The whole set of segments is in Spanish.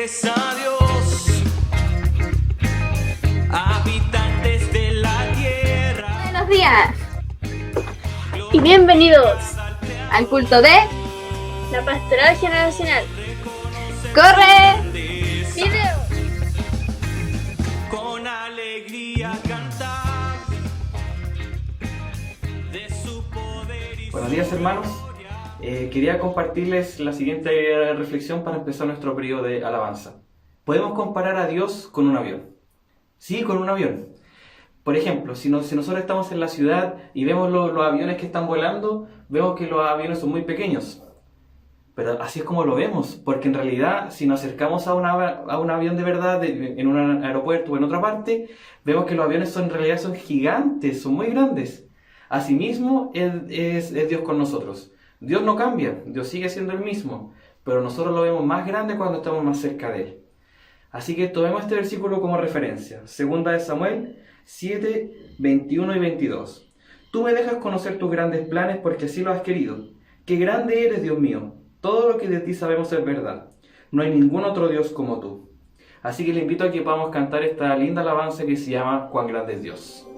alegres a Dios, habitantes de la tierra. Buenos días y bienvenidos al culto de la Pastoral Generacional. ¡Corre! ¡Video! Con alegría cantar de su poder y Buenos días, hermanos. Quería compartirles la siguiente reflexión para empezar nuestro periodo de alabanza. Podemos comparar a Dios con un avión. Sí, con un avión. Por ejemplo, si nosotros estamos en la ciudad y vemos los aviones que están volando, vemos que los aviones son muy pequeños. Pero así es como lo vemos, porque en realidad si nos acercamos a un avión de verdad en un aeropuerto o en otra parte, vemos que los aviones en realidad son gigantes, son muy grandes. Asimismo es Dios con nosotros. Dios no cambia, Dios sigue siendo el mismo, pero nosotros lo vemos más grande cuando estamos más cerca de Él. Así que tomemos este versículo como referencia. Segunda de Samuel 7, 21 y 22. Tú me dejas conocer tus grandes planes porque así lo has querido. ¡Qué grande eres, Dios mío! Todo lo que de ti sabemos es verdad. No hay ningún otro Dios como tú. Así que le invito a que podamos cantar esta linda alabanza que se llama Cuán grande es Dios.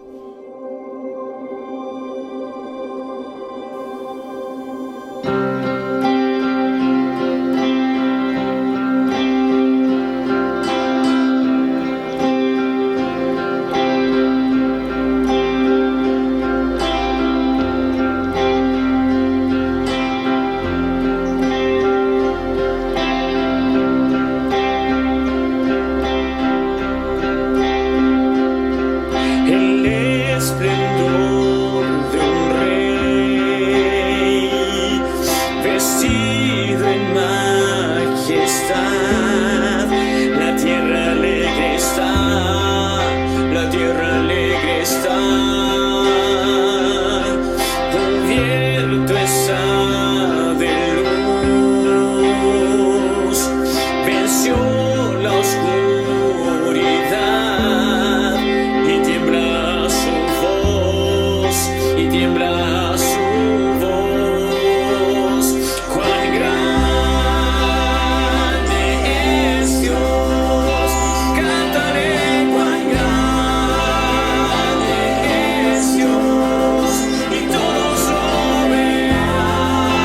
el esplendor de un rey, vestido en majestad. La tierra alegre está, la tierra alegre está, cubierto está de luz, venció la oscuridad. Y tiembla su voz. Cuán grande es Dios, cantaré cuán grande es Dios, y todos lo verán.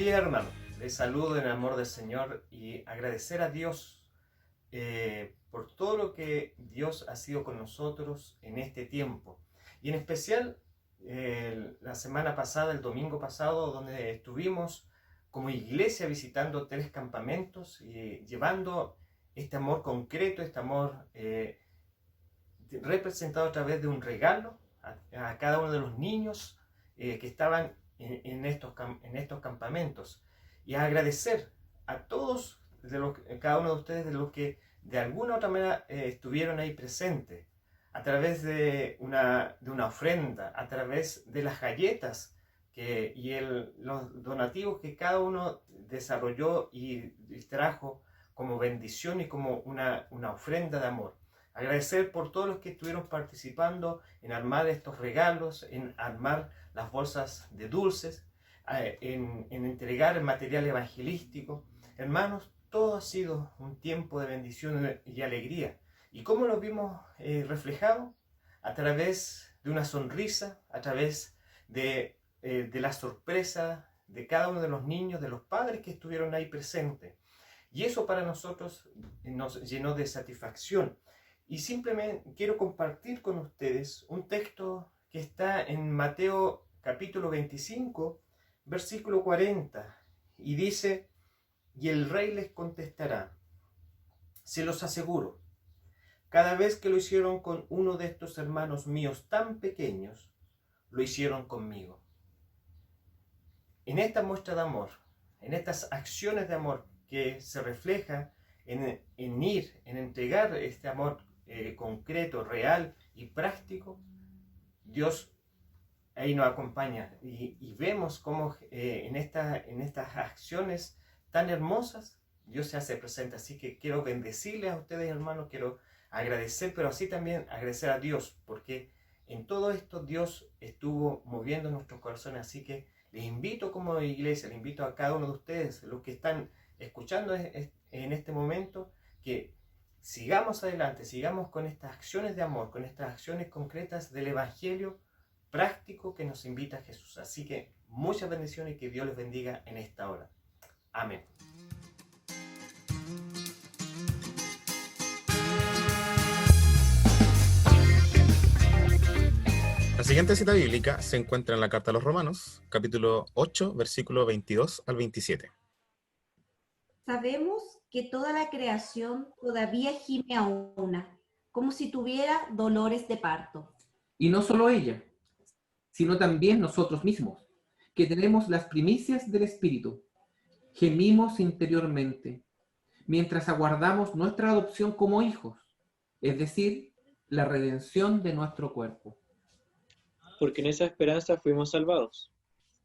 días, hermano. Les saludo en el amor del Señor y agradecer a Dios por todo lo que Dios ha sido con nosotros en este tiempo. Y en especial la semana pasada, el domingo pasado, donde estuvimos como iglesia visitando 3 campamentos y llevando este amor concreto, este amor representado a través de un regalo a cada uno de los niños que estaban en estos campamentos, y a agradecer a todos, cada uno de ustedes, de los que de alguna u otra manera estuvieron ahí presentes, a través de una ofrenda, a través de las galletas y los donativos que cada uno desarrolló y trajo como bendición y como una ofrenda de amor. Agradecer por todos los que estuvieron participando en armar estos regalos, en armar las bolsas de dulces, en entregar el material evangelístico. Hermanos, todo ha sido un tiempo de bendición y alegría. ¿Y cómo lo vimos reflejado? A través de una sonrisa, a través de la sorpresa de cada uno de los niños, de los padres que estuvieron ahí presentes. Y eso para nosotros nos llenó de satisfacción. Y simplemente quiero compartir con ustedes un texto que está en Mateo capítulo 25, versículo 40, y dice: y el rey les contestará, se los aseguro, cada vez que lo hicieron con uno de estos hermanos míos tan pequeños, lo hicieron conmigo. En esta muestra de amor, en estas acciones de amor que se refleja en entregar este amor concreto, real y práctico, Dios ahí nos acompaña y vemos cómo en estas acciones tan hermosas Dios se hace presente. Así que quiero bendecirles a ustedes, hermanos, quiero agradecer, pero así también agradecer a Dios, porque en todo esto Dios estuvo moviendo nuestros corazones. Así que les invito como iglesia, les invito a cada uno de ustedes, los que están escuchando en este momento, que sigamos adelante, sigamos con estas acciones de amor, con estas acciones concretas del Evangelio práctico que nos invita a Jesús. Así que muchas bendiciones y que Dios les bendiga en esta hora. Amén. La siguiente cita bíblica se encuentra en la Carta a los Romanos, capítulo 8, versículo 22 al 27. Sabemos que toda la creación todavía gime a una, como si tuviera dolores de parto. Y no solo ella, sino también nosotros mismos, que tenemos las primicias del Espíritu. Gemimos interiormente, mientras aguardamos nuestra adopción como hijos, es decir, la redención de nuestro cuerpo. Porque en esa esperanza fuimos salvados.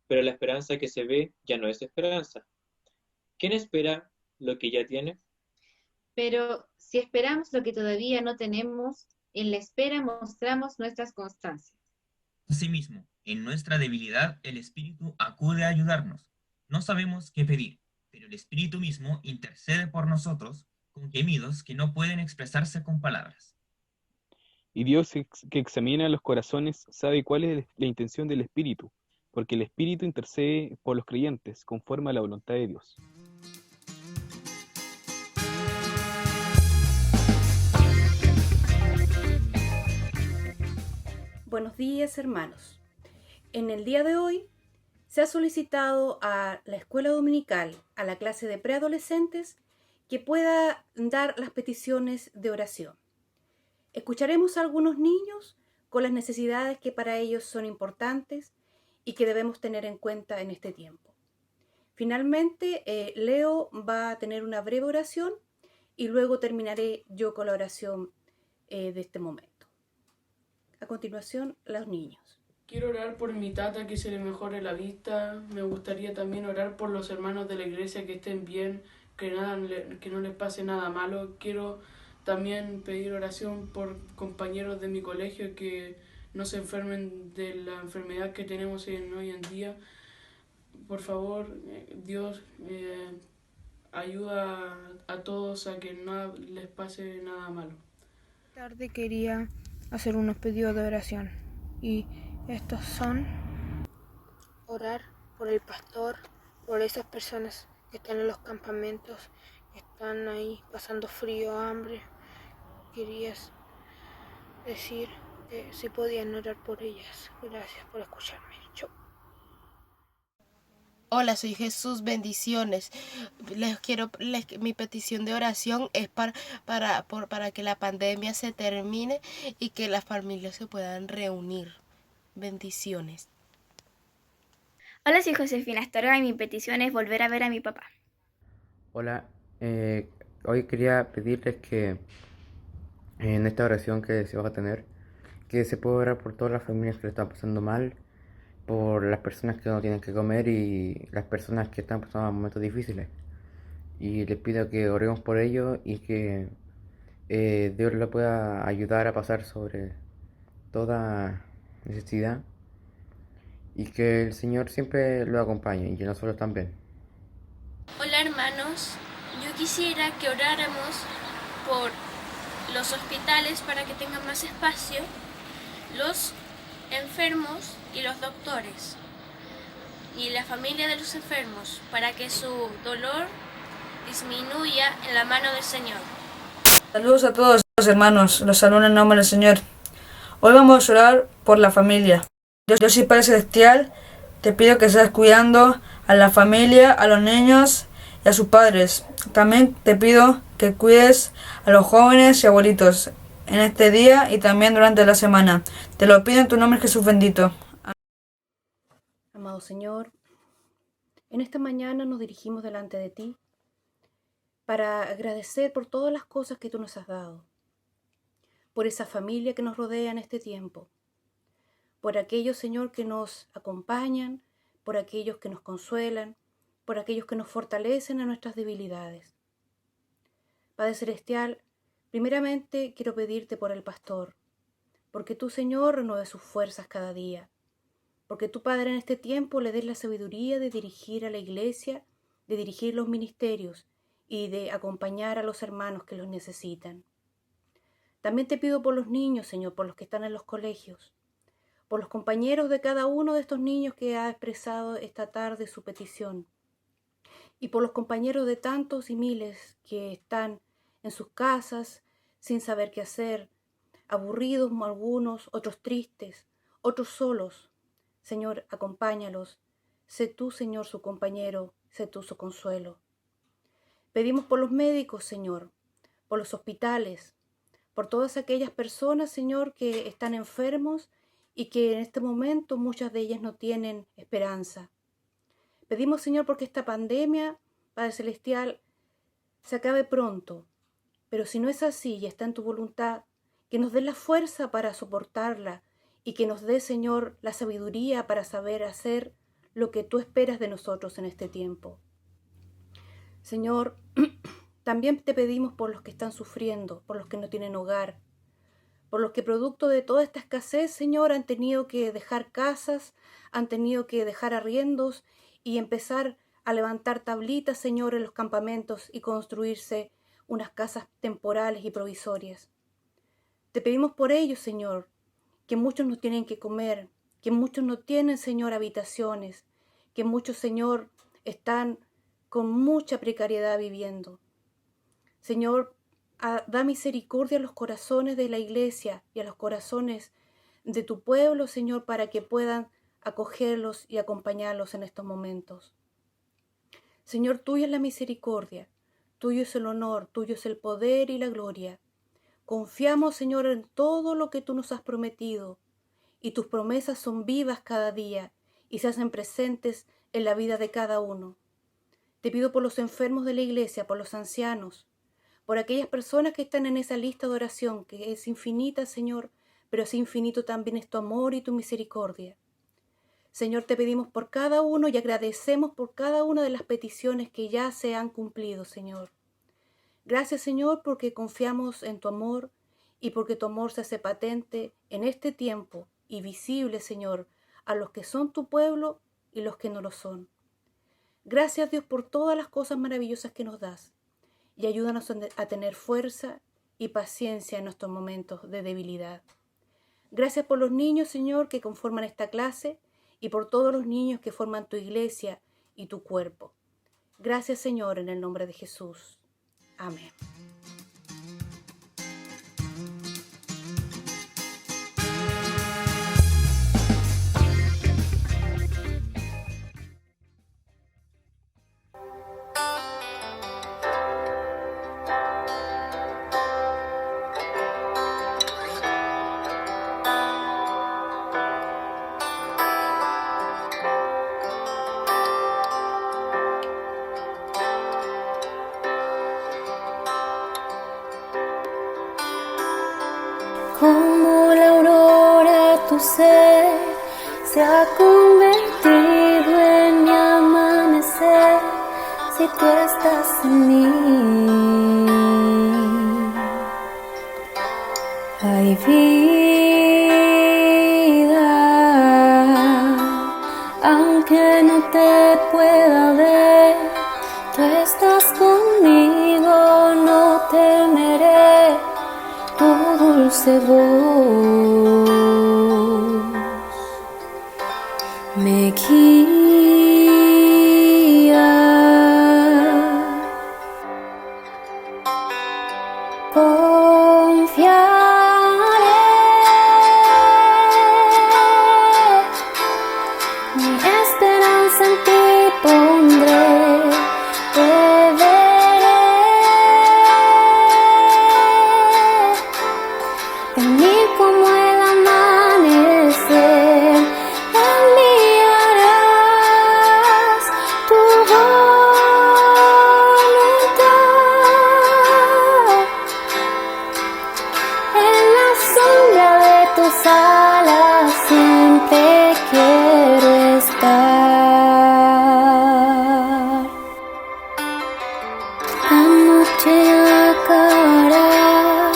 Pero la esperanza que se ve ya no es esperanza. ¿Quién espera lo que ya tiene? Pero si esperamos lo que todavía no tenemos, en la espera mostramos nuestras constancias. Asimismo, en nuestra debilidad el Espíritu acude a ayudarnos. No sabemos qué pedir, pero el Espíritu mismo intercede por nosotros con gemidos que no pueden expresarse con palabras. Y Dios que examina los corazones sabe cuál es la intención del Espíritu, porque el Espíritu intercede por los creyentes conforme a la voluntad de Dios. Buenos días, hermanos. En el día de hoy se ha solicitado a la escuela dominical, a la clase de preadolescentes, que pueda dar las peticiones de oración. Escucharemos a algunos niños con las necesidades que para ellos son importantes y que debemos tener en cuenta en este tiempo. Finalmente, Leo va a tener una breve oración y luego terminaré yo con la oración de este momento. A continuación, los niños. Quiero orar por mi tata, que se le mejore la vista. Me gustaría también orar por los hermanos de la iglesia, que estén bien, que no les pase nada malo. Quiero también pedir oración por compañeros de mi colegio que no se enfermen de la enfermedad que tenemos hoy en día. Por favor, Dios, ayuda a todos a que no les pase nada malo. Tarde quería hacer unos pedidos de oración y estos son: orar por el pastor por esas personas que están en los campamentos, que están ahí pasando frío, hambre. Querías decir que si podían orar por ellas. Gracias por escucharme. Chau. Hola, soy Jesús, bendiciones. Mi petición de oración es para que la pandemia se termine y que las familias se puedan reunir. Bendiciones. Hola, soy Josefina Astorga y mi petición es volver a ver a mi papá. Hola, hoy quería pedirles que en esta oración que se va a tener, que se pueda orar por todas las familias que lo están pasando mal, por las personas que no tienen que comer y las personas que están pasando momentos difíciles. Y les pido que oremos por ellos y que Dios lo pueda ayudar a pasar sobre toda necesidad y que el Señor siempre lo acompañe y que nosotros también. Hola hermanos, yo quisiera que oráramos por los hospitales para que tengan más espacio, los enfermos y los doctores, y la familia de los enfermos, para que su dolor disminuya en la mano del Señor. Saludos a todos los hermanos, los saludo en el nombre del Señor. Hoy vamos a orar por la familia. Dios y Padre Celestial, te pido que estés cuidando a la familia, a los niños y a sus padres. También te pido que cuides a los jóvenes y abuelitos en este día y también durante la semana. Te lo pido en tu nombre, Jesús bendito. Amado Señor, en esta mañana nos dirigimos delante de ti para agradecer por todas las cosas que tú nos has dado, por esa familia que nos rodea en este tiempo, por aquellos, Señor, que nos acompañan, por aquellos que nos consuelan, por aquellos que nos fortalecen en nuestras debilidades. Padre Celestial, primeramente quiero pedirte por el pastor, porque tú, Señor, renueves sus fuerzas cada día, porque tú, Padre, en este tiempo le des la sabiduría de dirigir a la iglesia, de dirigir los ministerios y de acompañar a los hermanos que los necesitan. También te pido por los niños, Señor, por los que están en los colegios, por los compañeros de cada uno de estos niños que ha expresado esta tarde su petición, y por los compañeros de tantos y miles que están en sus casas sin saber qué hacer, aburridos algunos, otros tristes, otros solos. Señor, acompáñalos. Sé tú, Señor, su compañero, sé tú su consuelo. Pedimos por los médicos, Señor, por los hospitales, por todas aquellas personas, Señor, que están enfermos y que en este momento muchas de ellas no tienen esperanza. Pedimos, Señor, porque esta pandemia, Padre Celestial, se acabe pronto. Pero si no es así y está en tu voluntad, que nos dé la fuerza para soportarla y que nos dé, Señor, la sabiduría para saber hacer lo que tú esperas de nosotros en este tiempo. Señor, también te pedimos por los que están sufriendo, por los que no tienen hogar, por los que producto de toda esta escasez, Señor, han tenido que dejar casas, han tenido que dejar arriendos y empezar a levantar tablitas, Señor, en los campamentos y construirse unas casas temporales y provisorias. Te pedimos por ellos, Señor, que muchos no tienen que comer, que muchos no tienen, Señor, habitaciones, que muchos, Señor, están con mucha precariedad viviendo. Señor, da misericordia a los corazones de la iglesia y a los corazones de tu pueblo, Señor, para que puedan acogerlos y acompañarlos en estos momentos. Señor, tuya es la misericordia, tuyo es el honor, tuyo es el poder y la gloria. Confiamos, Señor, en todo lo que tú nos has prometido, y tus promesas son vivas cada día y se hacen presentes en la vida de cada uno. Te pido por los enfermos de la iglesia, por los ancianos, por aquellas personas que están en esa lista de oración, que es infinita, Señor, pero es infinito también es tu amor y tu misericordia. Señor, te pedimos por cada uno y agradecemos por cada una de las peticiones que ya se han cumplido, Señor. Gracias, Señor, porque confiamos en tu amor y porque tu amor se hace patente en este tiempo y visible, Señor, a los que son tu pueblo y los que no lo son. Gracias, Dios, por todas las cosas maravillosas que nos das y ayúdanos a tener fuerza y paciencia en nuestros momentos de debilidad. Gracias por los niños, Señor, que conforman esta clase y por todos los niños que forman tu iglesia y tu cuerpo. Gracias, Señor, en el nombre de Jesús. Amén. Como la aurora tu ser se ha convertido en mi amanecer, si tú estás en mí. Hay vida, aunque no te pueda ver, tú estás conmigo, no temeré tu dulce voz me guía. Confiaré, mi esperanza en ti pondré, te veré. Venir como el amanecer, enviarás tu voluntad. En la sombra de tus alas siempre quiero estar. La noche acabará,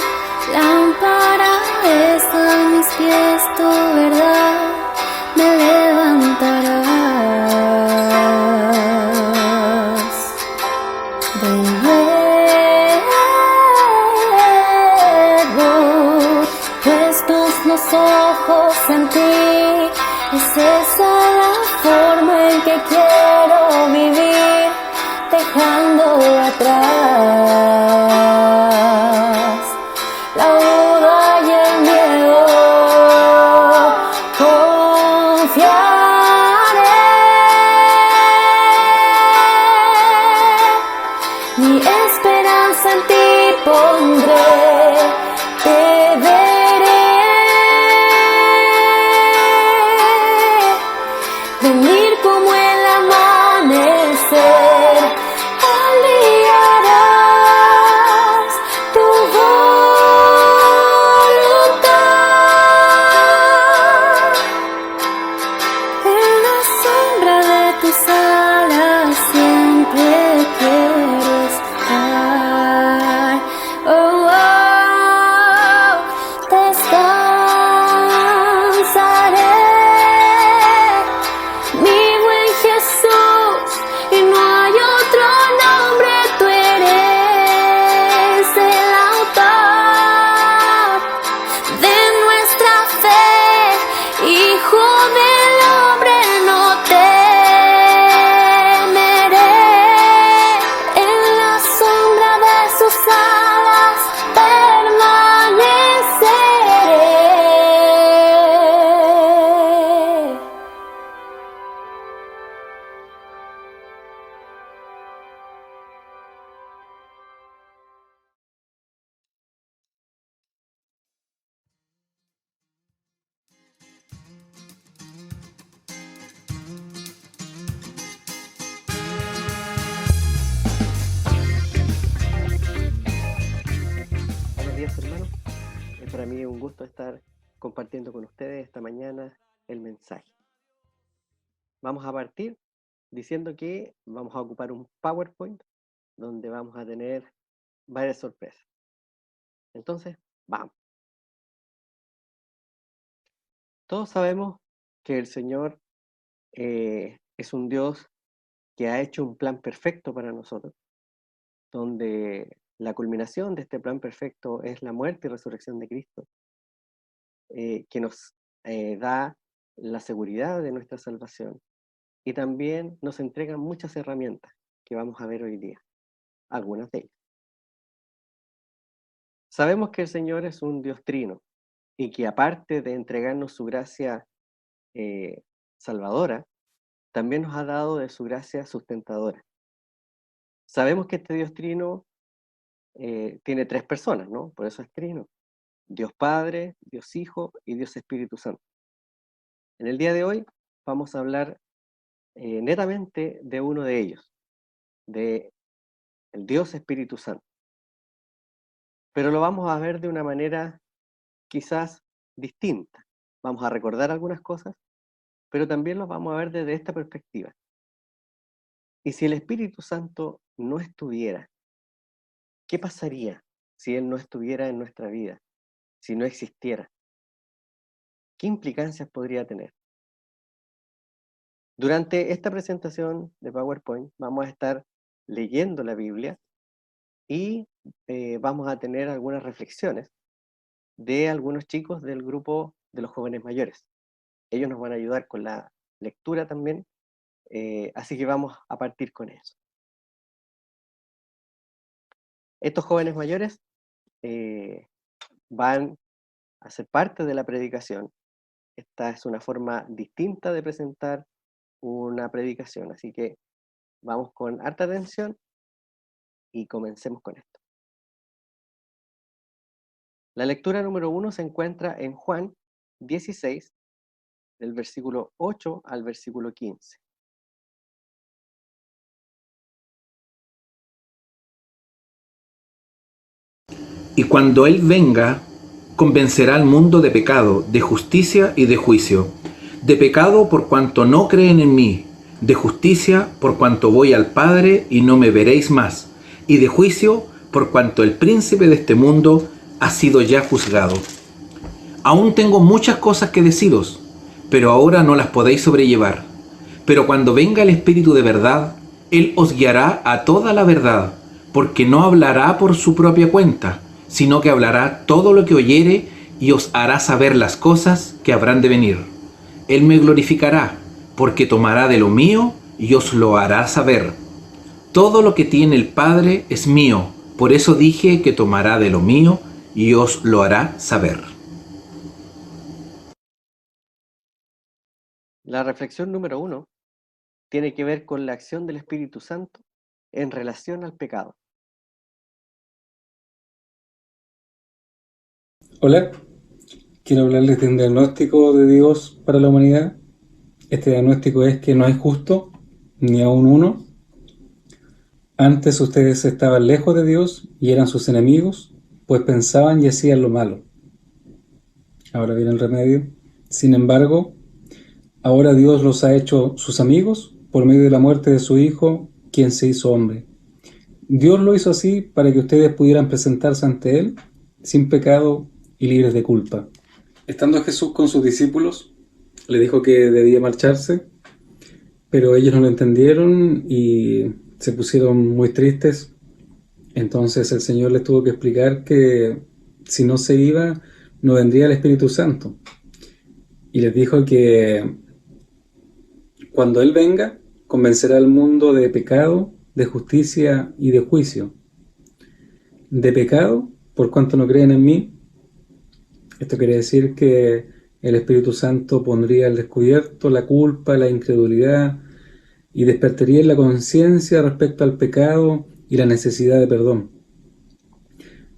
lámpara es a mis pies tu verdad, me levantarás. De nuevo, puestos los ojos en ti, es esa la forma en que quiero vivir, dejando atrás la duda y el miedo. Confiaré, mi esperanza en ti pondré, te veré. Venir como el amanecer, enviarás tu voluntad. En la sombra de tus alas siempre quiero estar. Oh, oh, descansaré, mi buen Jesús, y no hay otro nombre, tú eres el autor de nuestra fe, Hijo del hombre, no temeré. En la sombra de sus alas permaneceré. Buenos días, hermanos. Para mí es un gusto estar compartiendo con ustedes esta mañana el mensaje. Vamos a partir diciendo que vamos a ocupar un PowerPoint donde vamos a tener varias sorpresas. Entonces, vamos. Todos sabemos que el Señor es un Dios que ha hecho un plan perfecto para nosotros, donde la culminación de este plan perfecto es la muerte y resurrección de Cristo, que nos da la seguridad de nuestra salvación y también nos entrega muchas herramientas que vamos a ver hoy día, algunas de ellas. Sabemos que el Señor es un Dios trino y que aparte de entregarnos su gracia salvadora, también nos ha dado de su gracia sustentadora. Sabemos que este Dios trino tiene 3 personas, ¿no? Por eso es trino. Dios Padre, Dios Hijo y Dios Espíritu Santo. En el día de hoy vamos a hablar netamente de uno de ellos, de el Dios Espíritu Santo. Pero lo vamos a ver de una manera quizás distinta. Vamos a recordar algunas cosas, pero también los vamos a ver desde esta perspectiva. Y si el Espíritu Santo no estuviera, ¿qué pasaría si Él no estuviera en nuestra vida? Si no existiera, ¿qué implicancias podría tener? Durante esta presentación de PowerPoint vamos a estar leyendo la Biblia y vamos a tener algunas reflexiones de algunos chicos del grupo de los jóvenes mayores. Ellos nos van a ayudar con la lectura también, así que vamos a partir con eso. Estos jóvenes mayores van a ser parte de la predicación. Esta es una forma distinta de presentar una predicación, así que vamos con harta atención y comencemos con esto. La lectura número 1 se encuentra en Juan 16, del versículo 8 al versículo 15. Y cuando Él venga, convencerá al mundo de pecado, de justicia y de juicio. De pecado por cuanto no creen en mí, de justicia por cuanto voy al Padre y no me veréis más, y de juicio por cuanto el príncipe de este mundo ha sido ya juzgado. Aún tengo muchas cosas que deciros, pero ahora no las podéis sobrellevar. Pero cuando venga el Espíritu de verdad, Él os guiará a toda la verdad, porque no hablará por su propia cuenta, sino que hablará todo lo que oyere y os hará saber las cosas que habrán de venir. Él me glorificará, porque tomará de lo mío y os lo hará saber. Todo lo que tiene el Padre es mío, por eso dije que tomará de lo mío y os lo hará saber. La reflexión número 1 tiene que ver con la acción del Espíritu Santo en relación al pecado. Hola, quiero hablarles de un diagnóstico de Dios para la humanidad. Este diagnóstico es que no hay justo, ni aun uno. Antes ustedes estaban lejos de Dios y eran sus enemigos, pues pensaban y hacían lo malo. Ahora viene el remedio. Sin embargo, ahora Dios los ha hecho sus amigos por medio de la muerte de su Hijo, quien se hizo hombre. Dios lo hizo así para que ustedes pudieran presentarse ante Él sin pecado y libres de culpa. Estando Jesús con sus discípulos, le dijo que debía marcharse, pero ellos no lo entendieron y se pusieron muy tristes. Entonces el Señor les tuvo que explicar que si no se iba, no vendría el Espíritu Santo. Y les dijo que cuando Él venga, convencerá al mundo de pecado, de justicia y de juicio. De pecado, por cuanto no creen en mí. Esto quiere decir que el Espíritu Santo pondría al descubierto la culpa, la incredulidad y despertaría en la conciencia respecto al pecado y la necesidad de perdón.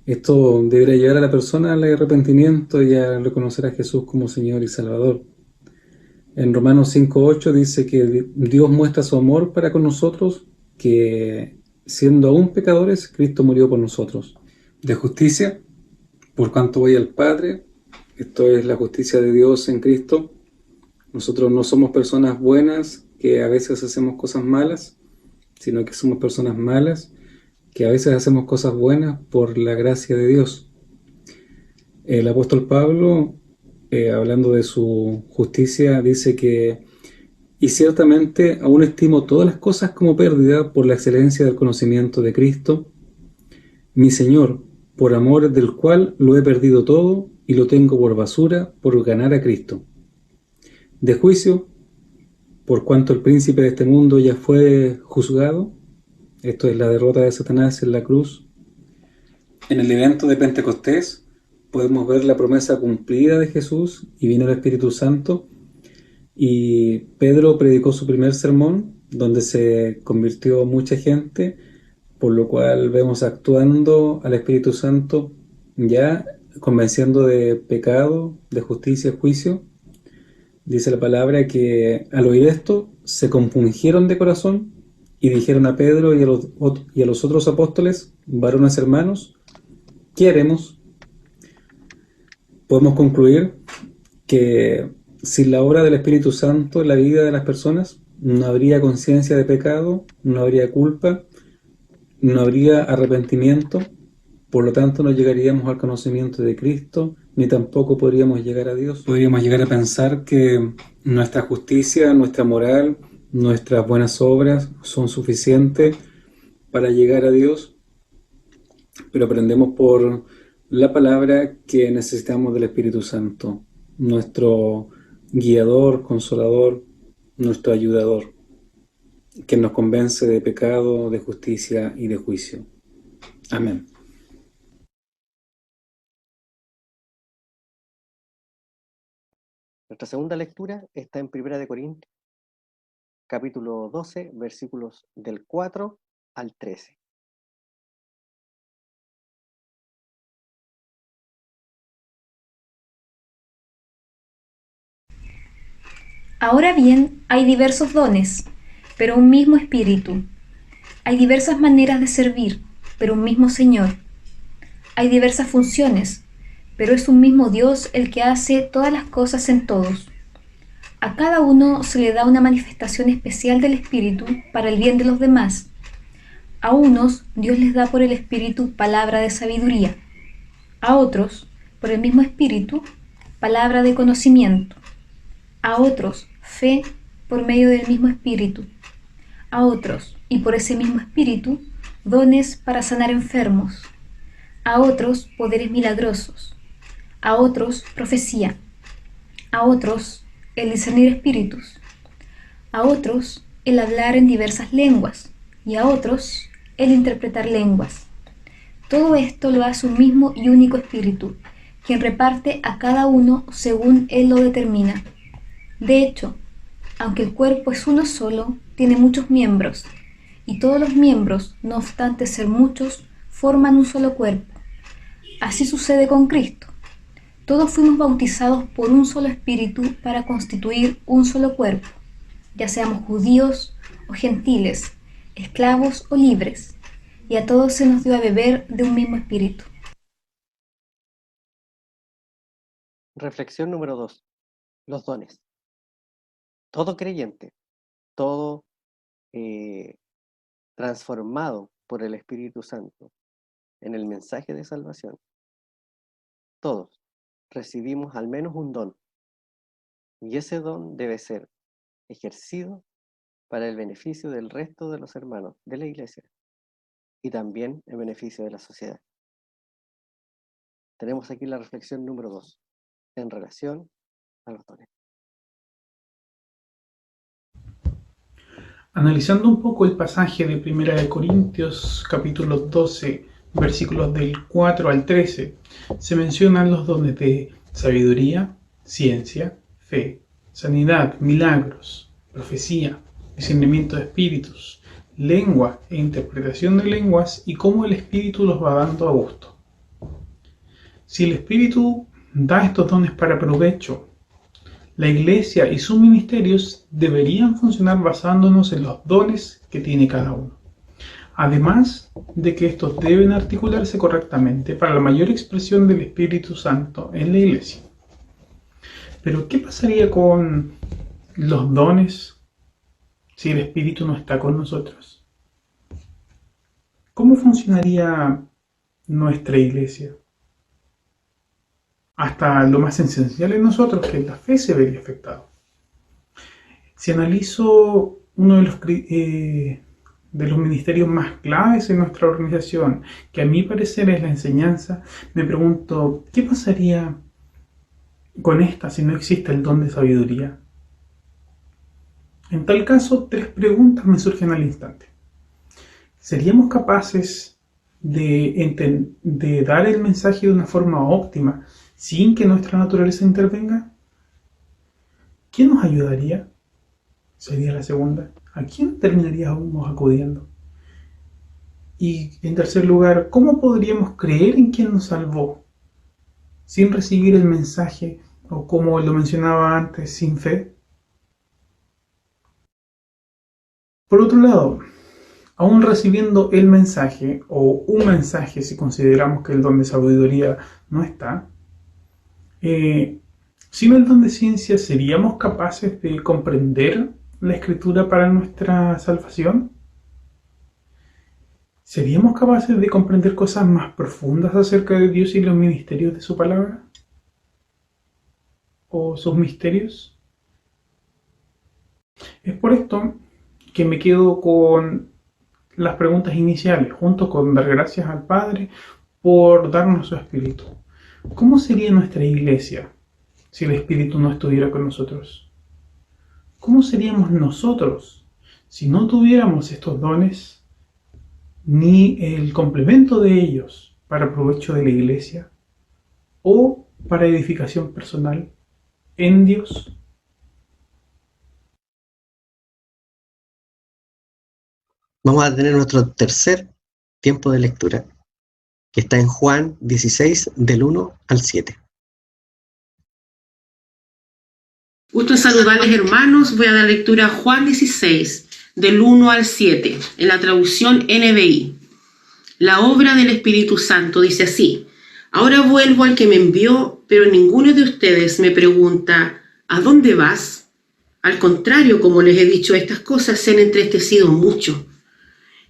Esto debería llevar a la persona al arrepentimiento y a reconocer a Jesús como Señor y Salvador. En Romanos 5:8 dice que Dios muestra su amor para con nosotros, que siendo aún pecadores, Cristo murió por nosotros. De justicia, por cuanto voy al Padre. Esto es la justicia de Dios en Cristo. Nosotros no somos personas buenas que a veces hacemos cosas malas, sino que somos personas malas que a veces hacemos cosas buenas por la gracia de Dios. El apóstol Pablo, hablando de su justicia, dice que y ciertamente aún estimo todas las cosas como pérdida por la excelencia del conocimiento de Cristo, mi Señor, por amor del cual lo he perdido todo y lo tengo por basura por ganar a Cristo. De juicio, por cuanto el príncipe de este mundo ya fue juzgado. Esto es la derrota de Satanás en la cruz. En el evento de Pentecostés podemos ver la promesa cumplida de Jesús y vino el Espíritu Santo. Y Pedro predicó su primer sermón, donde se convirtió mucha gente, por lo cual vemos actuando al Espíritu Santo ya convenciendo de pecado, de justicia y juicio. Dice la palabra que al oír esto se compungieron de corazón y dijeron a Pedro y a los otros apóstoles, varones hermanos, ¿qué haremos? Podemos concluir que sin la obra del Espíritu Santo en la vida de las personas no habría conciencia de pecado, no habría culpa, no habría arrepentimiento, por lo tanto no llegaríamos al conocimiento de Cristo, ni tampoco podríamos llegar a Dios. Podríamos llegar a pensar que nuestra justicia, nuestra moral, nuestras buenas obras son suficientes para llegar a Dios, pero aprendemos por la palabra que necesitamos del Espíritu Santo, nuestro guiador, consolador, nuestro ayudador, que nos convence de pecado, de justicia y de juicio. Amén. Nuestra segunda lectura está en 1 Corintios, capítulo 12, versículos del 4 al 13. Ahora bien, hay diversos dones, pero un mismo Espíritu. Hay diversas maneras de servir, pero un mismo Señor. Hay diversas funciones, pero es un mismo Dios el que hace todas las cosas en todos. A cada uno se le da una manifestación especial del Espíritu para el bien de los demás. A unos Dios les da por el Espíritu palabra de sabiduría, a otros, por el mismo Espíritu, palabra de conocimiento, a otros fe por medio del mismo Espíritu, a otros, y por ese mismo Espíritu, dones para sanar enfermos, a otros poderes milagrosos, a otros profecía, a otros el discernir espíritus, a otros el hablar en diversas lenguas y a otros el interpretar lenguas. Todo esto lo hace un mismo y único Espíritu, quien reparte a cada uno según Él lo determina. De hecho, aunque el cuerpo es uno solo, tiene muchos miembros, y todos los miembros, no obstante ser muchos, forman un solo cuerpo. Así sucede con Cristo. Todos fuimos bautizados por un solo Espíritu para constituir un solo cuerpo, ya seamos judíos o gentiles, esclavos o libres, y a todos se nos dio a beber de un mismo Espíritu. Reflexión número 2. Los dones. Todo creyente, todo transformado por el Espíritu Santo en el mensaje de salvación, todos recibimos al menos un don, y ese don debe ser ejercido para el beneficio del resto de los hermanos de la iglesia y también el beneficio de la sociedad. Tenemos aquí la reflexión número 2 en relación a los dones. Analizando un poco el pasaje de 1 Corintios capítulo 12, versículos del 4 al 13, se mencionan los dones de sabiduría, ciencia, fe, sanidad, milagros, profecía, discernimiento de espíritus, lengua e interpretación de lenguas y cómo el Espíritu los va dando a gusto. Si el Espíritu da estos dones para provecho, la Iglesia y sus ministerios deberían funcionar basándonos en los dones que tiene cada uno. Además de que estos deben articularse correctamente para la mayor expresión del Espíritu Santo en la Iglesia. Pero, ¿qué pasaría con los dones si el Espíritu no está con nosotros? ¿Cómo funcionaría nuestra Iglesia? Hasta lo más esencial en nosotros, que es la fe, se vería afectado. Si analizo uno de los ministerios más claves en nuestra organización, que a mi parecer es la enseñanza, me pregunto, ¿qué pasaría con esta si no existe el don de sabiduría? En tal caso, 3 preguntas me surgen al instante. ¿Seríamos capaces de dar el mensaje de una forma óptima sin que nuestra naturaleza intervenga? ¿Quién nos ayudaría? Sería la segunda. ¿A quién terminaríamos acudiendo? Y en tercer lugar, ¿cómo podríamos creer en quien nos salvó sin recibir el mensaje o, como lo mencionaba antes, sin fe? Por otro lado, aún recibiendo el mensaje o un mensaje, si consideramos que el don de sabiduría no está, sin el don de ciencia, ¿seríamos capaces de comprender la Escritura para nuestra salvación? ¿Seríamos capaces de comprender cosas más profundas acerca de Dios y los ministerios de su palabra? ¿O sus misterios? Es por esto que me quedo con las preguntas iniciales, junto con dar gracias al Padre por darnos su Espíritu. ¿Cómo sería nuestra iglesia si el Espíritu no estuviera con nosotros? ¿Cómo seríamos nosotros si no tuviéramos estos dones ni el complemento de ellos para provecho de la iglesia o para edificación personal en Dios? Vamos a tener nuestro tercer tiempo de lectura, que está en Juan 16, del 1 al 7. Gusto en saludarles, hermanos. Voy a dar lectura a Juan 16, del 1 al 7, en la traducción NBI. La obra del Espíritu Santo dice así: Ahora vuelvo al que me envió, pero ninguno de ustedes me pregunta, ¿a dónde vas? Al contrario, como les he dicho estas cosas, se han entristecido mucho.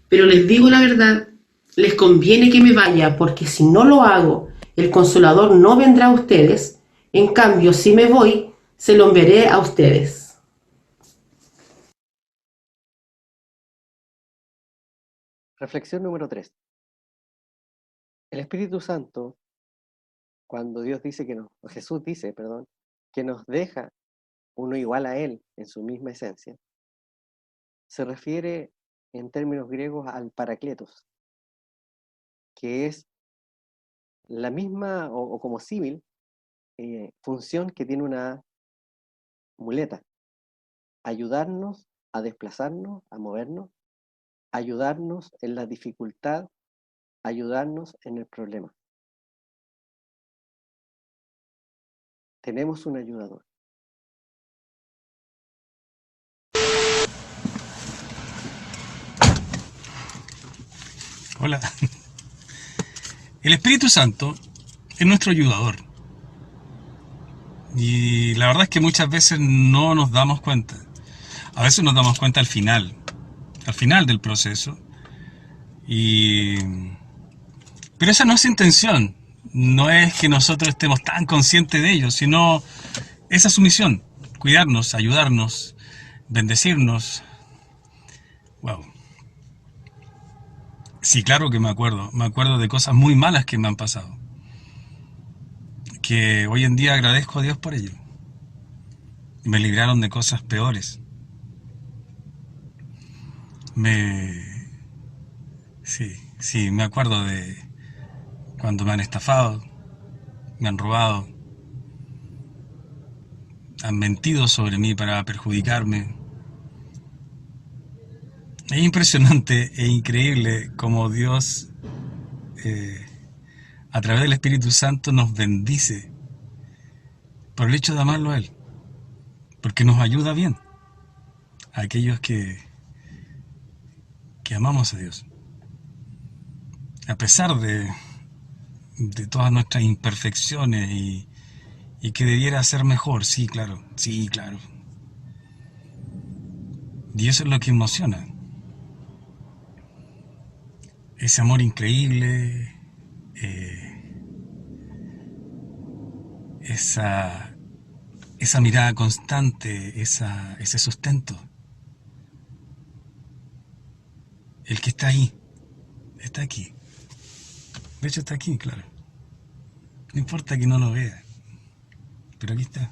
Pero les digo la verdad, les conviene que me vaya, porque si no lo hago, el Consolador no vendrá a ustedes. En cambio, si me voy, se lo enviaré a ustedes. Reflexión número 3. El Espíritu Santo, cuando Jesús dice, que nos deja uno igual a Él en su misma esencia, se refiere en términos griegos al Paracletos, que es la misma o como símil función que tiene una muleta: ayudarnos a desplazarnos, a movernos, ayudarnos en la dificultad, ayudarnos en el problema. Tenemos un ayudador. Hola. El Espíritu Santo es nuestro ayudador. Y la verdad es que muchas veces no nos damos cuenta. A veces nos damos cuenta al final del proceso. Pero esa no es intención. No es que nosotros estemos tan conscientes de ello, sino esa es su misión: cuidarnos, ayudarnos, bendecirnos. Wow. Sí, claro que me acuerdo de cosas muy malas que me han pasado, que hoy en día agradezco a Dios por ello. Me libraron de cosas peores. Sí, me acuerdo de cuando me han estafado, me han robado, han mentido sobre mí para perjudicarme. Es impresionante e increíble cómo Dios, a través del Espíritu Santo, nos bendice por el hecho de amarlo a Él, porque nos ayuda bien a aquellos que amamos a Dios. A pesar de todas nuestras imperfecciones y que debiera ser mejor, sí, claro. Y eso es lo que emociona. Ese amor increíble, esa mirada constante, ese sustento. El que está ahí, está aquí. De hecho está aquí, claro. No importa que no lo vea, pero aquí está.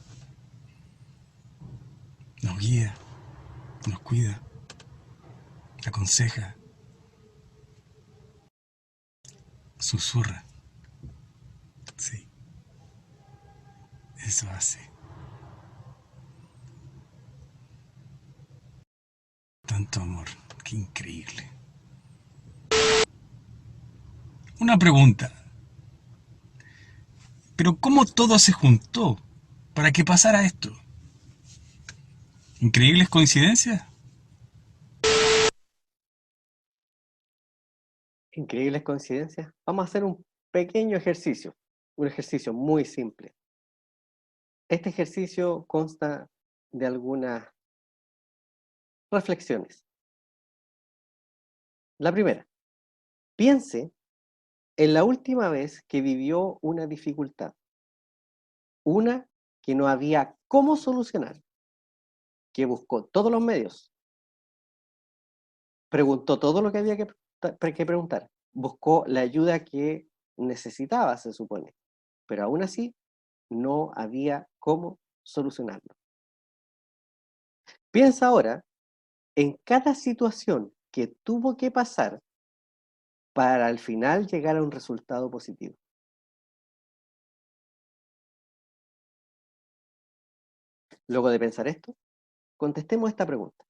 Nos guía, nos cuida, aconseja, susurra. Sí, eso hace. Tanto amor, qué increíble. Una pregunta. Pero ¿cómo todo se juntó para que pasara esto? ¿Increíbles coincidencias? Increíbles coincidencias. Vamos a hacer un pequeño ejercicio, un ejercicio muy simple. Este ejercicio consta de algunas reflexiones. La primera, piense en la última vez que vivió una dificultad, una que no había cómo solucionar, que buscó todos los medios, preguntó todo lo que había que preguntar, buscó la ayuda que necesitaba, se supone, pero aún así no había cómo solucionarlo. Piensa ahora en cada situación que tuvo que pasar para al final llegar a un resultado positivo. Luego de pensar esto, contestemos esta pregunta.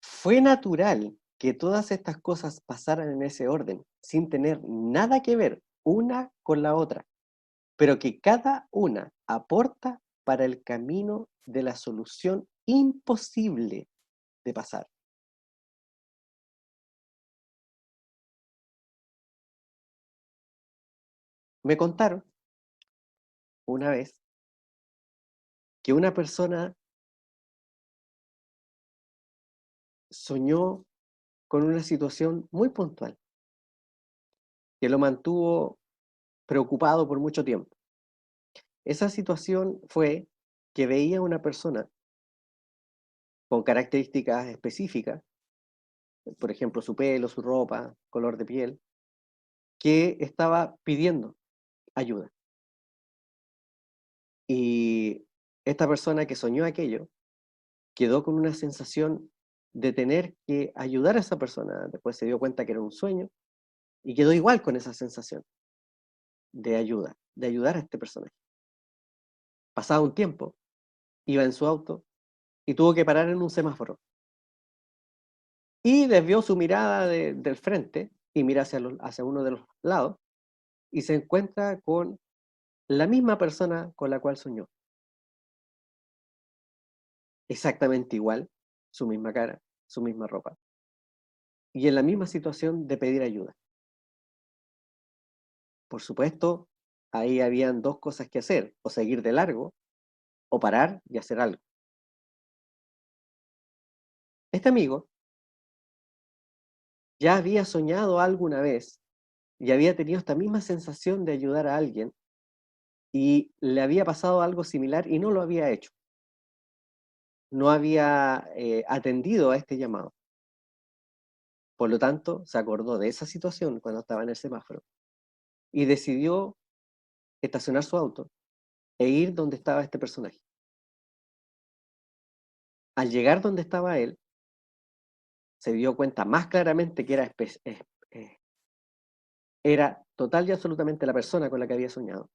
¿Fue natural que todas estas cosas pasaran en ese orden, sin tener nada que ver una con la otra, pero que cada una aporta para el camino de la solución imposible de pasar? Me contaron una vez que una persona soñó con una situación muy puntual que lo mantuvo preocupado por mucho tiempo. Esa situación fue que veía una persona con características específicas, por ejemplo, su pelo, su ropa, color de piel, que estaba pidiendo ayuda. Y esta persona que soñó aquello quedó con una sensación de tener que ayudar a esa persona. Después se dio cuenta que era un sueño y quedó igual con esa sensación de ayuda, de ayudar a este personaje. Pasado un tiempo, iba en su auto y tuvo que parar en un semáforo. Y desvió su mirada del frente y mira hacia uno de los lados y se encuentra con la misma persona con la cual soñó. Exactamente igual, su misma cara, su misma ropa. Y en la misma situación de pedir ayuda. Por supuesto, ahí habían dos cosas que hacer, o seguir de largo, o parar y hacer algo. Este amigo ya había soñado alguna vez y había tenido esta misma sensación de ayudar a alguien y le había pasado algo similar y no lo había hecho. No había atendido a este llamado. Por lo tanto, se acordó de esa situación cuando estaba en el semáforo y decidió estacionar su auto e ir donde estaba este personaje. Al llegar donde estaba él, se dio cuenta más claramente que era total y absolutamente la persona con la que había soñado.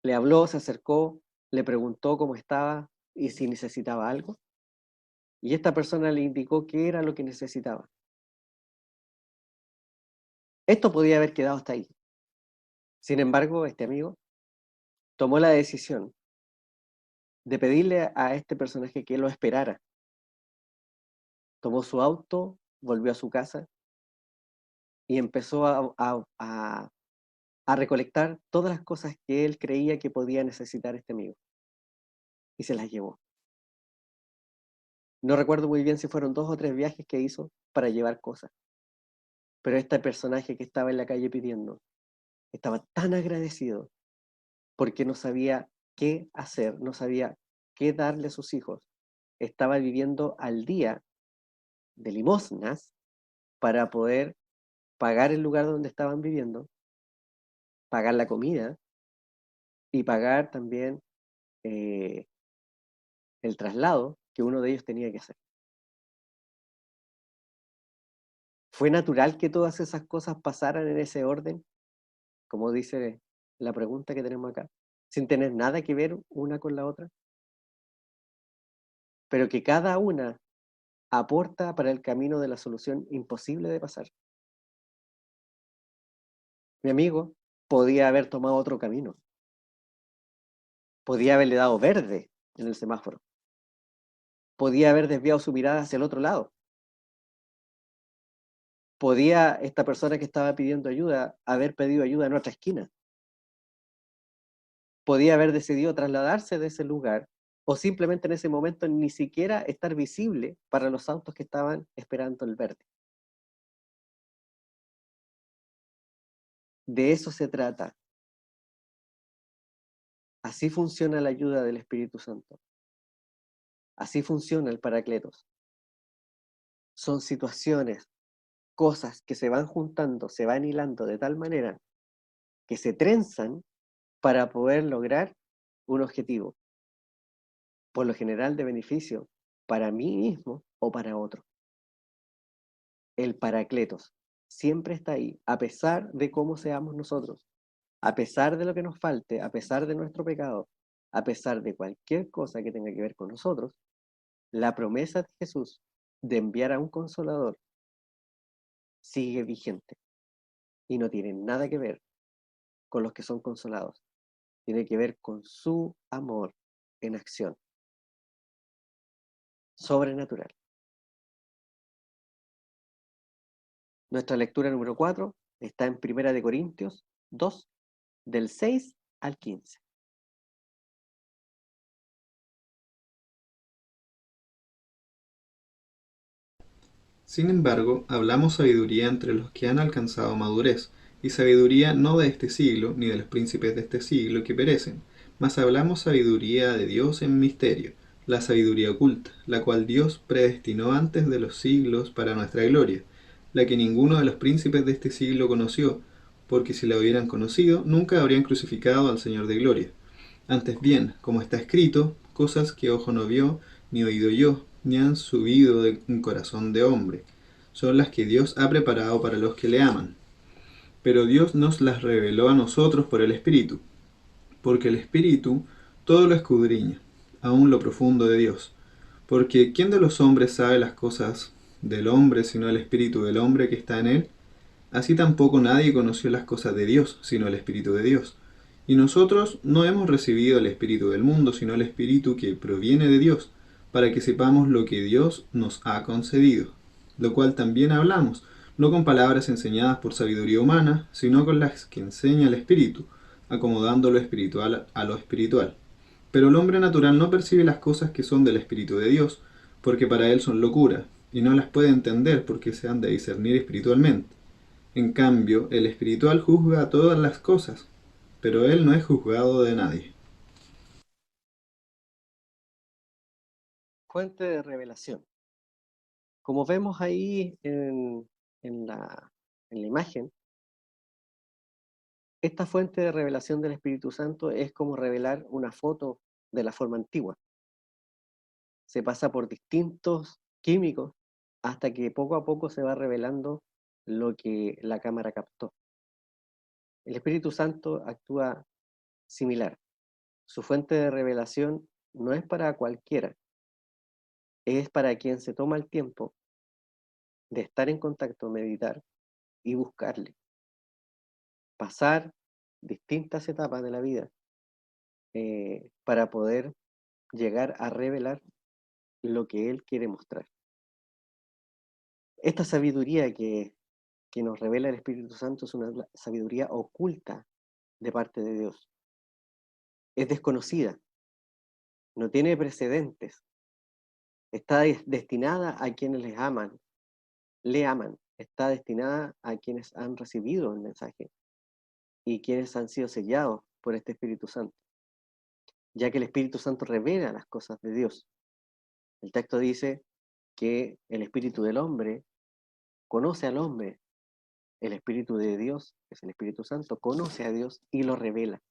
Le habló, se acercó, le preguntó cómo estaba y si necesitaba algo. Y esta persona le indicó qué era lo que necesitaba. Esto podía haber quedado hasta ahí. Sin embargo, este amigo tomó la decisión de pedirle a este personaje que lo esperara. Tomó su auto, volvió a su casa y empezó a recolectar todas las cosas que él creía que podía necesitar este amigo. Y se las llevó. No recuerdo muy bien si fueron 2 o 3 viajes que hizo para llevar cosas. Pero este personaje que estaba en la calle pidiendo estaba tan agradecido porque no sabía qué hacer, no sabía qué darle a sus hijos. Estaba viviendo al día de limosnas para poder pagar el lugar donde estaban viviendo, pagar la comida y pagar también el traslado que uno de ellos tenía que hacer. ¿Fue natural que todas esas cosas pasaran en ese orden? Como dice la pregunta que tenemos acá, sin tener nada que ver una con la otra, pero que cada una aporta para el camino de la solución imposible de pasar. Mi amigo podía haber tomado otro camino, podía haberle dado verde en el semáforo, podía haber desviado su mirada hacia el otro lado, podía esta persona que estaba pidiendo ayuda haber pedido ayuda en otra esquina, podía haber decidido trasladarse de ese lugar o simplemente en ese momento ni siquiera estar visible para los autos que estaban esperando el verde. De eso se trata. Así funciona la ayuda del Espíritu Santo. Así funciona el Paracletos. Son situaciones, cosas que se van juntando, se van hilando de tal manera que se trenzan para poder lograr un objetivo, por lo general de beneficio para mí mismo o para otro. El Paracletos siempre está ahí, a pesar de cómo seamos nosotros, a pesar de lo que nos falte, a pesar de nuestro pecado, a pesar de cualquier cosa que tenga que ver con nosotros, la promesa de Jesús de enviar a un consolador sigue vigente y no tiene nada que ver con los que son consolados. Tiene que ver con su amor en acción. Sobrenatural. Nuestra lectura número 4 está en 1 Corintios 2, del 6 al 15. Sin embargo, hablamos sabiduría entre los que han alcanzado madurez, y sabiduría no de este siglo, ni de los príncipes de este siglo que perecen, mas hablamos sabiduría de Dios en misterio, la sabiduría oculta, la cual Dios predestinó antes de los siglos para nuestra gloria, la que ninguno de los príncipes de este siglo conoció, porque si la hubieran conocido, nunca habrían crucificado al Señor de gloria. Antes bien, como está escrito, cosas que ojo no vio, ni oído yo, ni han subido de un corazón de hombre, son las que Dios ha preparado para los que le aman. Pero Dios nos las reveló a nosotros por el Espíritu, porque el Espíritu todo lo escudriña, aun lo profundo de Dios. Porque ¿quién de los hombres sabe las cosas del hombre sino el Espíritu del hombre que está en él? Así tampoco nadie conoció las cosas de Dios sino el Espíritu de Dios. Y nosotros no hemos recibido el Espíritu del mundo, sino el Espíritu que proviene de Dios, para que sepamos lo que Dios nos ha concedido, lo cual también hablamos, no con palabras enseñadas por sabiduría humana, sino con las que enseña el Espíritu, acomodando lo espiritual a lo espiritual. Pero el hombre natural no percibe las cosas que son del Espíritu de Dios, porque para él son locura, y no las puede entender porque se han de discernir espiritualmente. En cambio, el espiritual juzga todas las cosas, pero él no es juzgado de nadie. Fuente de revelación. Como vemos ahí en la imagen, esta fuente de revelación del Espíritu Santo es como revelar una foto de la forma antigua. Se pasa por distintos químicos hasta que poco a poco se va revelando lo que la cámara captó. El Espíritu Santo actúa similar. Su fuente de revelación no es para cualquiera, es para quien se toma el tiempo de estar en contacto, meditar y buscarle. Pasar distintas etapas de la vida para poder llegar a revelar lo que Él quiere mostrar. Esta sabiduría que nos revela el Espíritu Santo es una sabiduría oculta de parte de Dios. Es desconocida, no tiene precedentes, está destinada a quienes le aman, está destinada a quienes han recibido el mensaje y quienes han sido sellados por este Espíritu Santo, ya que el Espíritu Santo revela las cosas de Dios. El texto dice que el Espíritu del hombre conoce al hombre, el Espíritu de Dios, que es el Espíritu Santo, conoce a Dios y lo revela.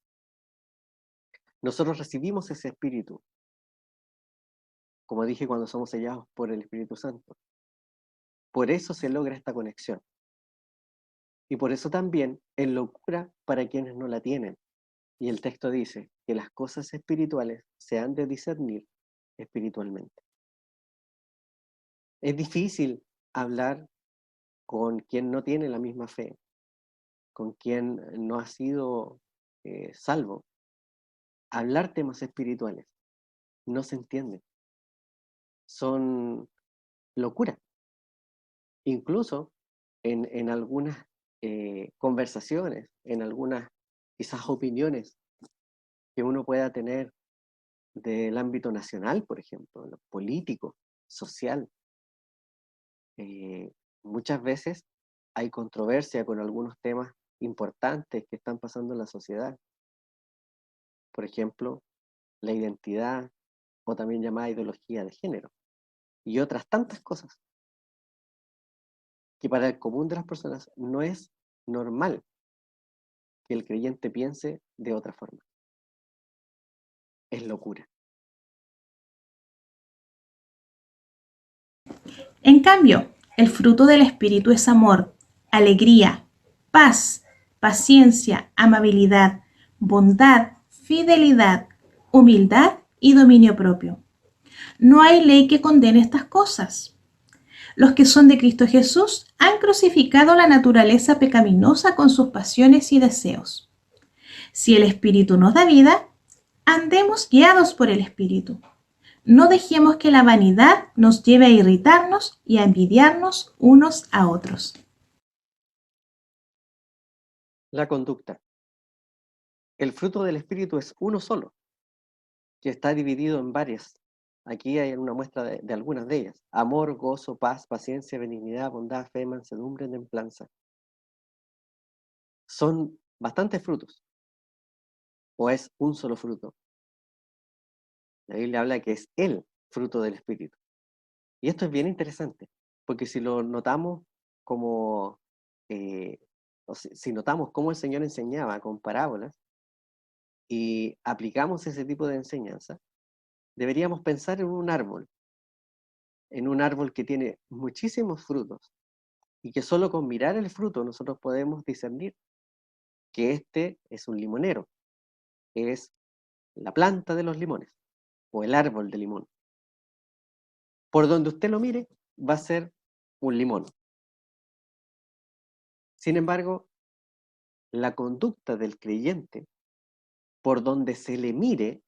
Nosotros recibimos ese Espíritu como dije, cuando somos sellados por el Espíritu Santo. Por eso se logra esta conexión. Y por eso también es locura para quienes no la tienen. Y el texto dice que las cosas espirituales se han de discernir espiritualmente. Es difícil hablar con quien no tiene la misma fe, con quien no ha sido salvo. Hablar temas espirituales no se entiende. Son locura. Incluso en algunas conversaciones, en algunas quizás opiniones que uno pueda tener del ámbito nacional, por ejemplo, político, social. Muchas veces hay controversia con algunos temas importantes que están pasando en la sociedad. Por ejemplo, la identidad o también llamada ideología de género y otras tantas cosas que para el común de las personas no es normal que el creyente piense de otra forma. Es locura. En cambio, el fruto del Espíritu es amor, alegría, paz, paciencia, amabilidad, bondad, fidelidad, humildad y dominio propio. No hay ley que condene estas cosas. Los que son de Cristo Jesús han crucificado la naturaleza pecaminosa con sus pasiones y deseos. Si el Espíritu nos da vida, andemos guiados por el Espíritu. No dejemos que la vanidad nos lleve a irritarnos y a envidiarnos unos a otros. La conducta. El fruto del Espíritu es uno solo, que está dividido en varias. Aquí hay una muestra de algunas de ellas. Amor, gozo, paz, paciencia, benignidad, bondad, fe, mansedumbre, templanza. Son bastantes frutos. ¿O es un solo fruto? La Biblia habla que es el fruto del Espíritu. Y esto es bien interesante, porque si lo notamos como, si notamos cómo el Señor enseñaba con parábolas y aplicamos ese tipo de enseñanza, deberíamos pensar en un árbol que tiene muchísimos frutos y que solo con mirar el fruto nosotros podemos discernir que este es un limonero, es la planta de los limones o el árbol de limón. Por donde usted lo mire, va a ser un limón. Sin embargo, la conducta del creyente, por donde se le mire,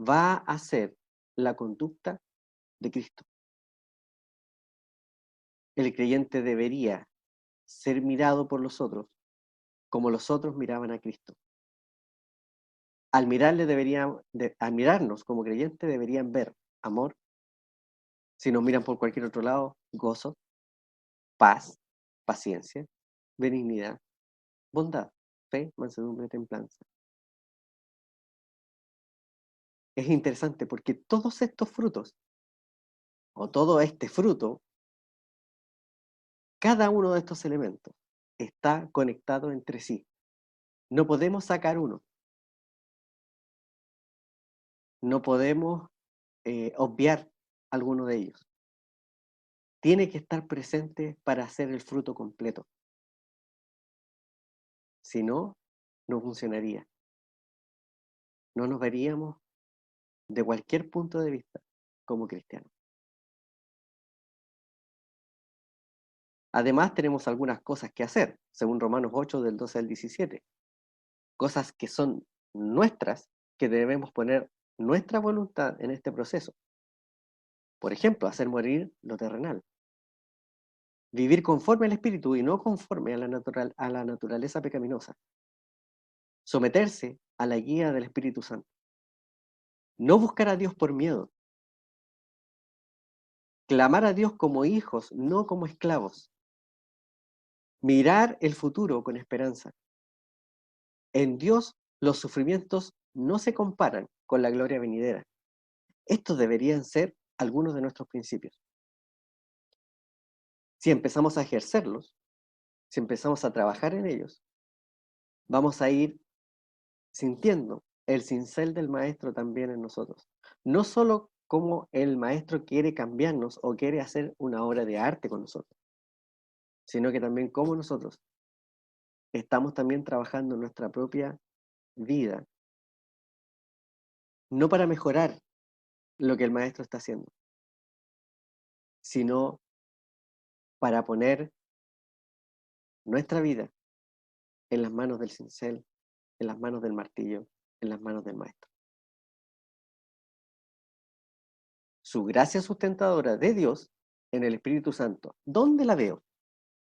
va a ser la conducta de Cristo. El creyente debería ser mirado por los otros como los otros miraban a Cristo. Al mirarnos como creyentes deberían ver amor. Si nos miran por cualquier otro lado, gozo, paz, paciencia, benignidad, bondad, fe, mansedumbre, templanza. Es interesante porque todos estos frutos, o todo este fruto, cada uno de estos elementos está conectado entre sí. No podemos sacar uno. No podemos obviar alguno de ellos. Tiene que estar presente para hacer el fruto completo. Si no, no funcionaría. No nos veríamos de cualquier punto de vista como cristianos. Además, tenemos algunas cosas que hacer, según Romanos 8, del 12 al 17. Cosas que son nuestras, que debemos poner nuestra voluntad en este proceso. Por ejemplo, hacer morir lo terrenal. Vivir conforme al Espíritu y no conforme a la naturaleza pecaminosa. Someterse a la guía del Espíritu Santo. No buscar a Dios por miedo. Clamar a Dios como hijos, no como esclavos. Mirar el futuro con esperanza. En Dios los sufrimientos no se comparan con la gloria venidera. Estos deberían ser algunos de nuestros principios. Si empezamos a ejercerlos, si empezamos a trabajar en ellos, vamos a ir sintiendo el cincel del Maestro también en nosotros. No solo cómo el maestro quiere cambiarnos o quiere hacer una obra de arte con nosotros, sino que también cómo nosotros estamos también trabajando en nuestra propia vida, no para mejorar lo que el maestro está haciendo, sino para poner nuestra vida en las manos del cincel, en las manos del martillo, en las manos del maestro. Su gracia sustentadora de Dios en el Espíritu Santo. ¿Dónde la veo?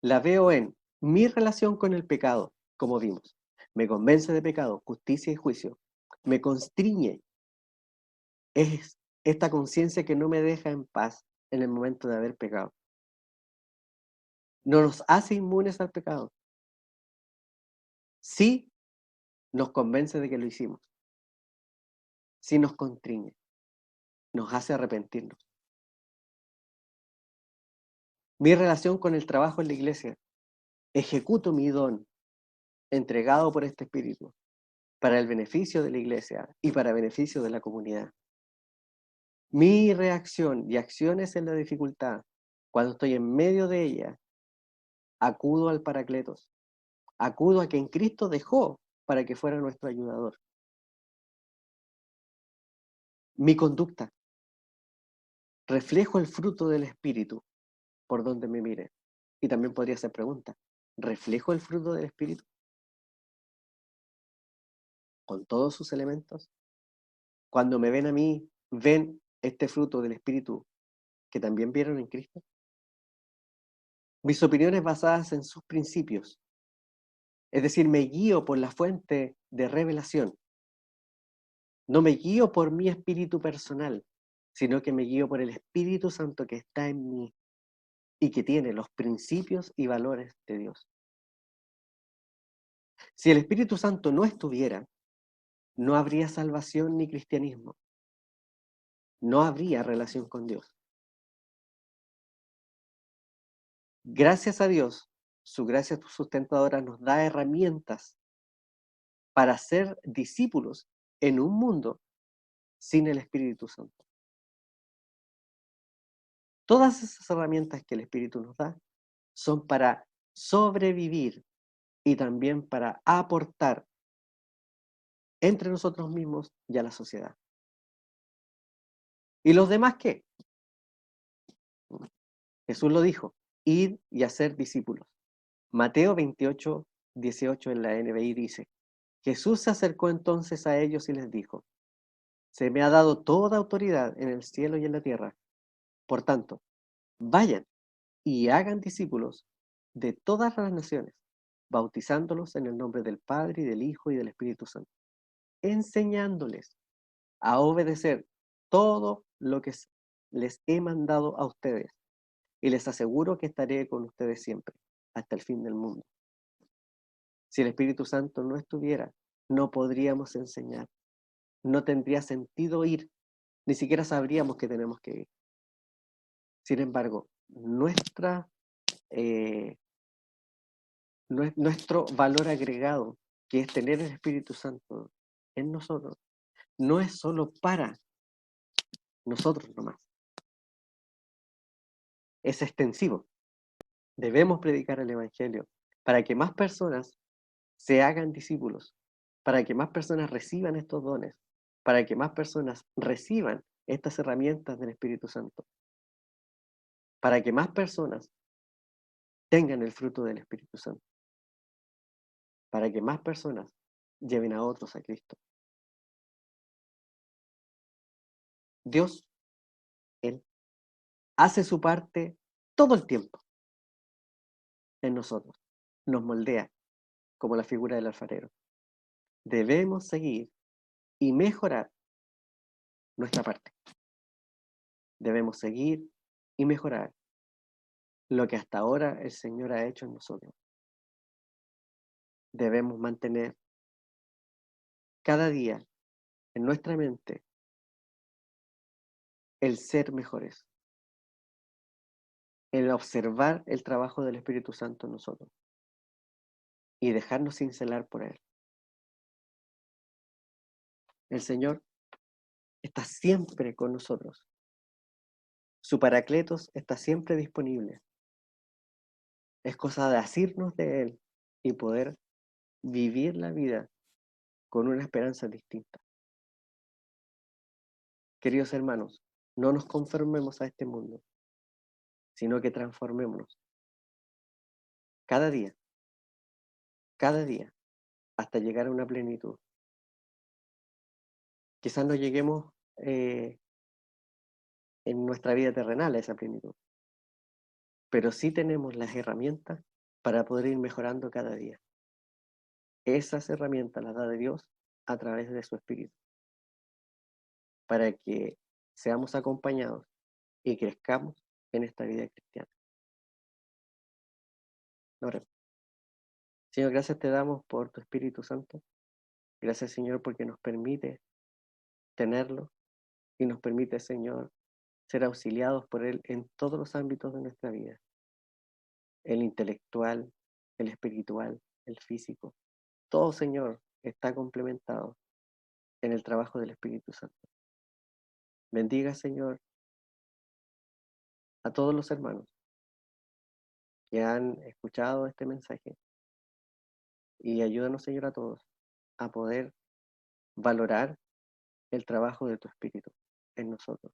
La veo en mi relación con el pecado, como vimos. Me convence de pecado, justicia y juicio. Me constriñe. Es esta conciencia que no me deja en paz en el momento de haber pecado. No nos hace inmunes al pecado. Sí nos convence de que lo hicimos. Sí nos constriñe. Nos hace arrepentirnos. Mi relación con el trabajo en la iglesia. Ejecuto mi don entregado por este Espíritu para el beneficio de la iglesia y para el beneficio de la comunidad. Mi reacción y acciones en la dificultad, cuando estoy en medio de ella, acudo al Paracletos, acudo a quien Cristo dejó para que fuera nuestro ayudador. Mi conducta, reflejo el fruto del Espíritu por donde me mire. Y también podría ser pregunta, ¿reflejo el fruto del Espíritu? Con todos sus elementos. Cuando me ven a mí, ven este fruto del Espíritu que también vieron en Cristo. Mis opiniones basadas en sus principios. Es decir, me guío por la fuente de revelación. No me guío por mi espíritu personal, sino que me guío por el Espíritu Santo que está en mí y que tiene los principios y valores de Dios. Si el Espíritu Santo no estuviera, no habría salvación ni cristianismo. No habría relación con Dios. Gracias a Dios, su gracia sustentadora nos da herramientas para ser discípulos en un mundo sin el Espíritu Santo. Todas esas herramientas que el Espíritu nos da son para sobrevivir y también para aportar entre nosotros mismos y a la sociedad. ¿Y los demás qué? Jesús lo dijo, id y hacer discípulos. Mateo 28, 18 en la NBI dice, Jesús se acercó entonces a ellos y les dijo, se me ha dado toda autoridad en el cielo y en la tierra. Por tanto, vayan y hagan discípulos de todas las naciones, bautizándolos en el nombre del Padre y del Hijo y del Espíritu Santo, enseñándoles a obedecer todo lo que les he mandado a ustedes. Y les aseguro que estaré con ustedes siempre, hasta el fin del mundo. Si el Espíritu Santo no estuviera, no podríamos enseñar. No tendría sentido ir. Ni siquiera sabríamos que tenemos que ir. Sin embargo, nuestro valor agregado, que es tener el Espíritu Santo en nosotros, no es solo para nosotros nomás. Es extensivo. Debemos predicar el Evangelio para que más personas se hagan discípulos, para que más personas reciban estos dones, para que más personas reciban estas herramientas del Espíritu Santo, para que más personas tengan el fruto del Espíritu Santo, para que más personas lleven a otros a Cristo. Dios, Él, hace su parte todo el tiempo en nosotros, nos moldea como la figura del alfarero. Debemos seguir y mejorar nuestra parte. Debemos seguir y mejorar lo que hasta ahora el Señor ha hecho en nosotros. Debemos mantener cada día en nuestra mente el ser mejores, el observar el trabajo del Espíritu Santo en nosotros y dejarnos cincelar por Él. El Señor está siempre con nosotros Su Paracletos está siempre disponible. Es cosa de asirnos de Él y poder vivir la vida con una esperanza distinta. Queridos hermanos, no nos conformemos a este mundo, sino que transformémonos cada día, hasta llegar a una plenitud. Quizás no lleguemos en nuestra vida terrenal a esa plenitud, pero sí tenemos las herramientas para poder ir mejorando cada día. Esas herramientas las da de Dios a través de su Espíritu, para que seamos acompañados y crezcamos en esta vida cristiana. Oremos. Señor, gracias te damos por tu Espíritu Santo. Gracias, Señor, porque nos permite tenerlo y nos permite, Señor, ser auxiliados por Él en todos los ámbitos de nuestra vida. El intelectual, el espiritual, el físico. Todo, Señor, está complementado en el trabajo del Espíritu Santo. Bendiga, Señor, a todos los hermanos que han escuchado este mensaje y ayúdanos, Señor, a todos a poder valorar el trabajo de tu Espíritu en nosotros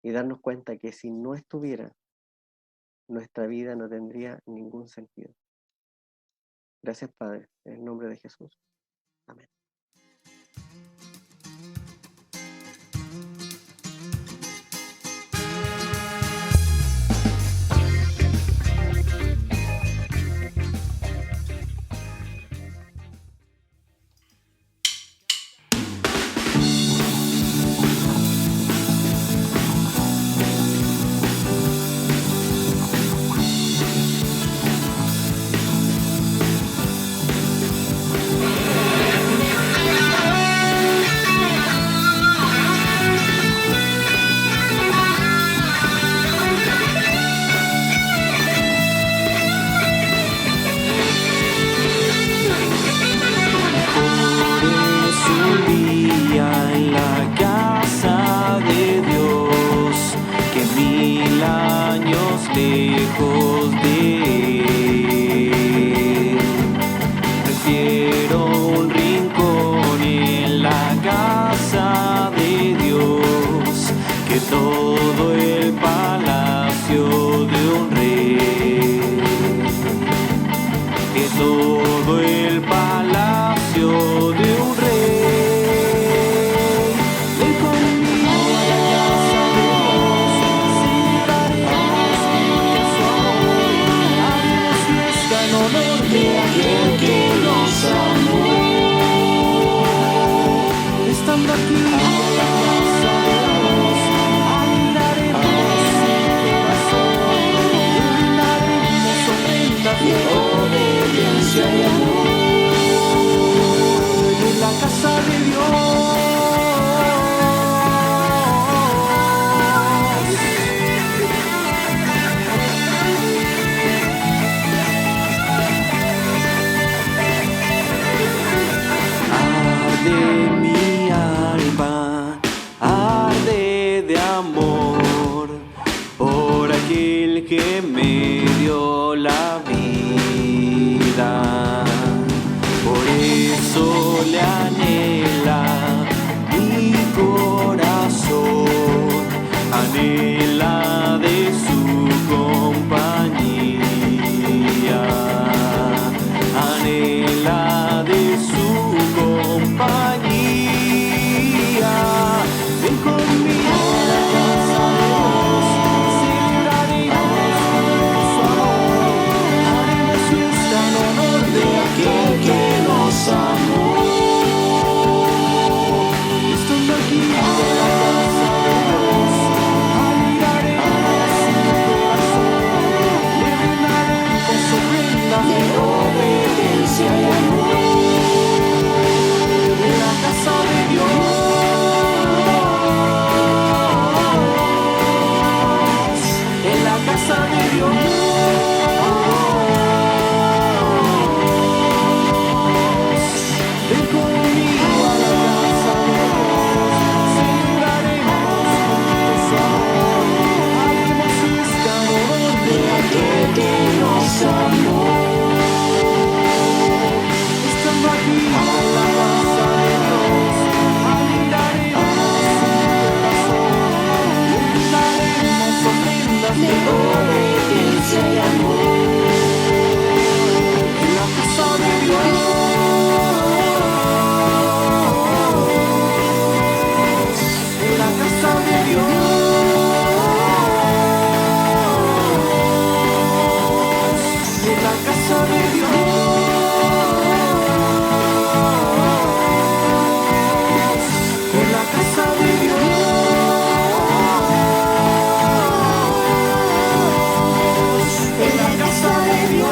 y darnos cuenta que si no estuviera, nuestra vida no tendría ningún sentido. Gracias, Padre, en el nombre de Jesús. Amén. lejos de él. Prefiero un rincón en la casa de Dios que todo el palacio de un rey. Que todo el palacio de un rey. Estando aquí en la casa de Dios, admiraremos su corazón, brindaremos ofrendas de obediencia y amor en la casa de Dios. Arde mi alma, arde de amor por aquel que me dio la vida. casa de Dios. En la casa de Dios. En la casa de Dios.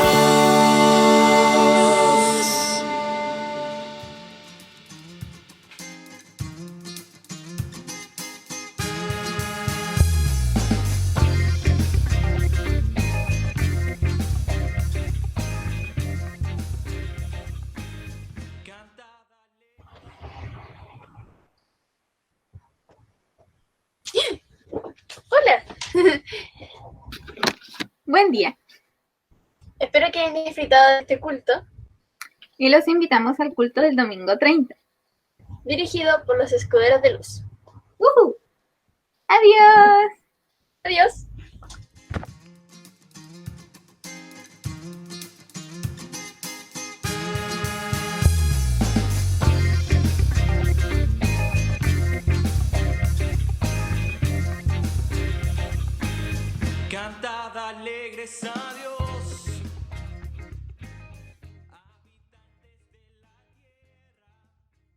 Hola. Buen día. Espero que hayan disfrutado de este culto, Y los invitamos al culto del domingo 30. dirigido por los escuderos de luz. ¡Woohoo! ¡Adiós! Adiós. Cantad alegres a Dios.